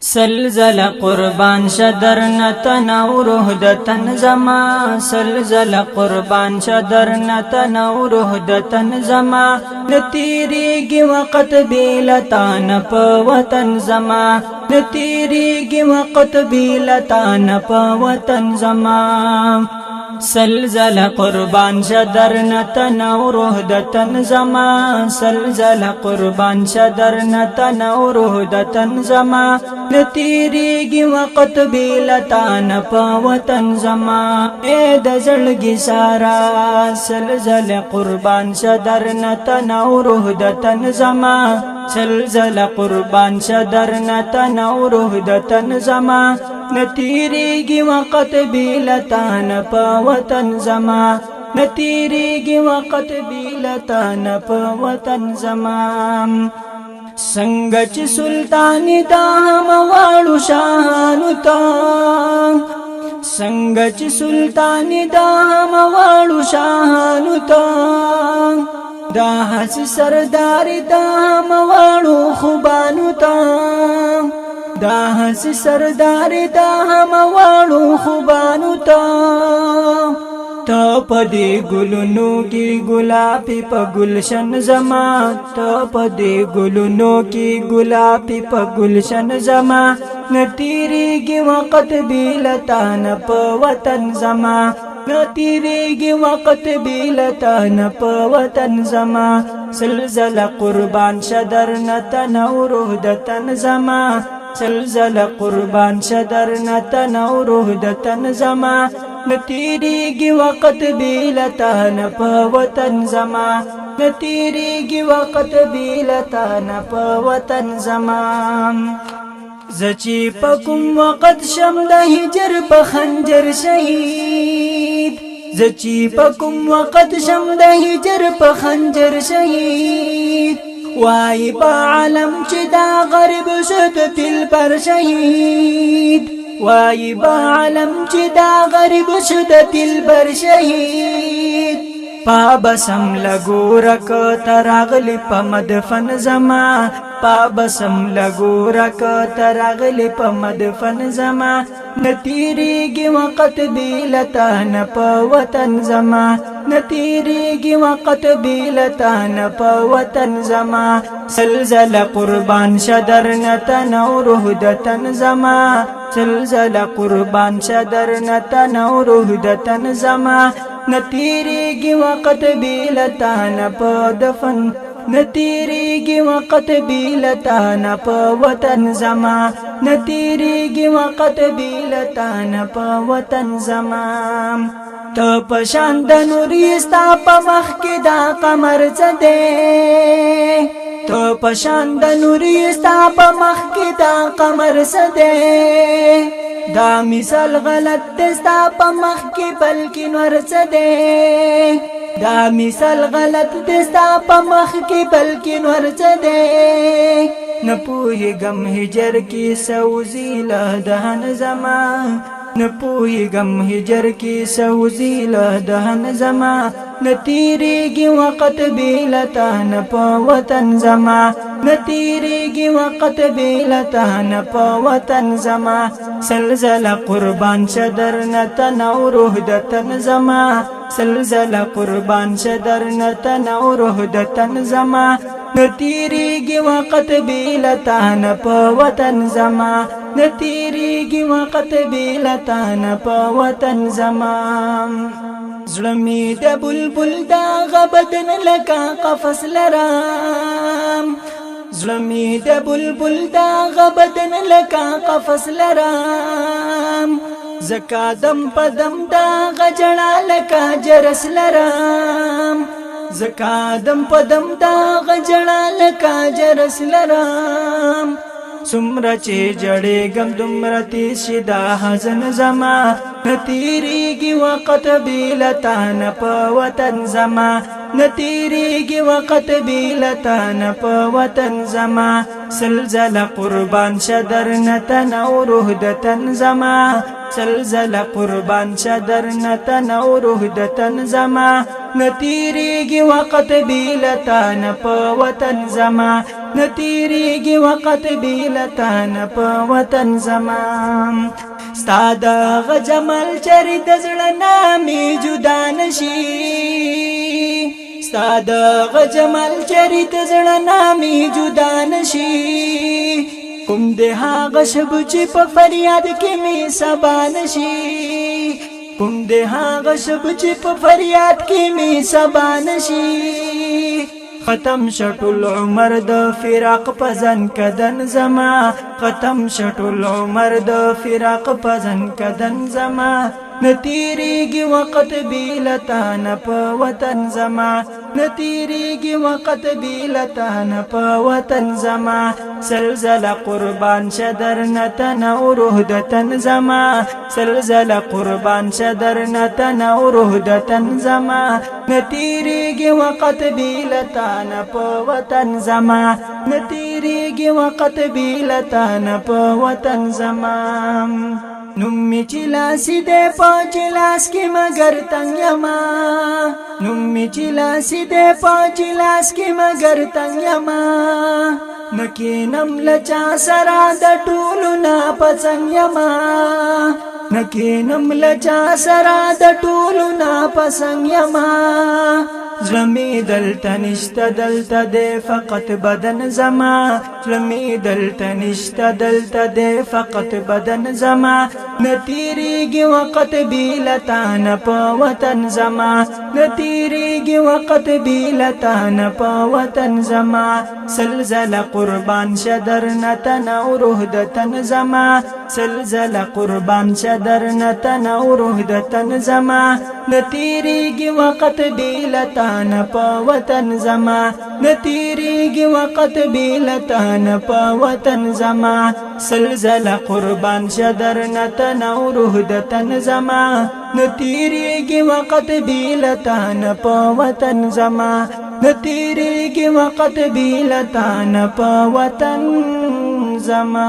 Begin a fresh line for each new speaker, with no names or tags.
سلزل قربان شدر نتنو روح دتن زما سلزل قربان شدر نتنو روح دتن زما نتیریگی وقت بیلتان پا وطن زما نتیریگی وقت بیلتان پا وطن زما سلزل قربان شدر نتنو روح دتن زما سلزل قربان شدر نتنو روح دتن زما نتیریگی وقت بیلتان پا وطن زما اے د زړګي سارا سلزل قربان شدر نتنو روح دتن زما سلزل قربان شدر نتنو روح دتن زما نتیریگی وقت بیلتان پا وطن زما نتیریگی وقت بیلتان پا وطن زما سنگچ سلطانی دا هم واړو شانو تا سنگچ سلطانی دا هم واړو شانو تا دا حس سرداری دا هم واړو خوبانو تا دا حس سرداری دا هم واړو خوبانو تا تا پدی گلونو کی گلابی پا گلشن زما تا پدی گلونو کی گلابی پا گلشن زما نتیریگی وقت بیلتان پا وطن زما نتیریگی وقت بیلتان پا وطن زما سلزل قربان شدر نتنو روح دتن زما سلزل قربان شدر نتنو روح دتن زما نتیریگی وقت بیلتان پا وطن زما نتیریگی وقت بیلتان پا وطن زما زچی پکم وقت شم د هجر په خنجر شهید زچی پکم وقت شم د هجر په خنجر شهید وای با عالم چې دا غرب شد دل پر شهید وای با عالم چې دا غرب شد دل پر شهید پا بسم لګورک تراغلی په مدفن زما پا بسم لګورک تراغلی په مدفن زما نتیریگی وقت بیلتان پا وطن زما نتیریگی وقت بیلتان پا وطن زما سلزل قربان شدر نتنو روح دتن زما سلزل قربان شدر نتنو روح دتن زما نتیریگی وقت بیلتان پا دفن نتیریگی وقت بیلتان پا وطن زما نتیریگی وقت بیلتان پا وطن زما تا پشان د نوری ستا په مخ کې دا قمر څه دی تا پشان د نوری ستا په مخ کې دا قمر څه دی دا مثال غلط دی ستا په مخ کې بلکې نور څه دی دا مثال غلط دی ستا په مخ کې بلکې نور څه دی نه پوهېږم هجر کې سوزي له دهن زما نپویگم هجر کی سوزی له دهن زما نتیریگی وقت بیلتان پا وطن زما نتیریگی وقت بیلتان پا وطن زما سلزل قربان شدر نتنو روح دتن زما سلزل قربان شدر نتنو روح دتن زما نتیریگی وقت بیلتان پا وطن زما نتیریگی وقت بیلتان پا وطن زما زړمی د بلبل دا غبدن لکا قفص لرام زړمی د بلبل دا غبدن لکا قفص لرام زکا دم پدم دا غجړه لکا جرس لرام زکا دم پدم دا غجړه لکا جرس لرام سمرا چې جړې غم دومره تیز شي دا حزن زما نتیریگی وقت بیلتان پا وطن زما نتیریگی وقت بیلتان پا وطن زما سلزل قربان شدر نتنو روح دتن زما سلزل قربان شدر نتنو روح دتن زما نتیریگی وقت بیلتان پا وطن زما نتیریږي وخت بیلتا نه په وطن زما ستا دغه جمال چرې د زړه نه مې جدا نشي ستا دغه جمال چرې د زړه نه مې جدا نشي کوم دې هغه شب چې په فریاد کې مې سبا نشي کوم دې هغه شب چې په فریاد کې مې سبا نشي ختم شټول عمر د فراق پزن کدن زما ختم شټول عمر د فراق پزن کدن زما نتیریږي وخت بیلتا نه په وطن زما نتیریږي وخت بیلتا نه په وطن زما سلسله قربان شدر نتن او روح د تن زما سلسله قربان شدر نتن او روح د تن زما نتیریږي وخت بیلتا نه په وطن زما نتیریږي وخت بیلتا نه په وطن زما نمی چلاسی دے پانچ لاس کی مگر تنگ یما نمی چلاسی دے پانچ لاس کی مگر تنگ یما نکینم لچا سرا د ټولو نا پسنګ یما نکینم لچا سرا د ټولو نا پسنګ یما زلمی دلتا نشتا دلتا دے فقط بدن زما زلمی دلتا نشتا دلتا دے فقط بدن زما نتیریږي وخت بیلتا نه په وطن زما نتیریږي وخت بیلتا نه په وطن زما سلسله قربان شدر نتن او روح د تن زما سلسله قربان شدر نتن او روح د تن زما نتیریږي وخت بیلتا نه په وطن زما نتیریږي وخت بیلتا نه په وطن زما سلسله قربان شدر نتن او روح د تن زما نتیریږي وخت بیلتا نه په وطن زما نتیریږي وخت بیلتا نه په وطن زما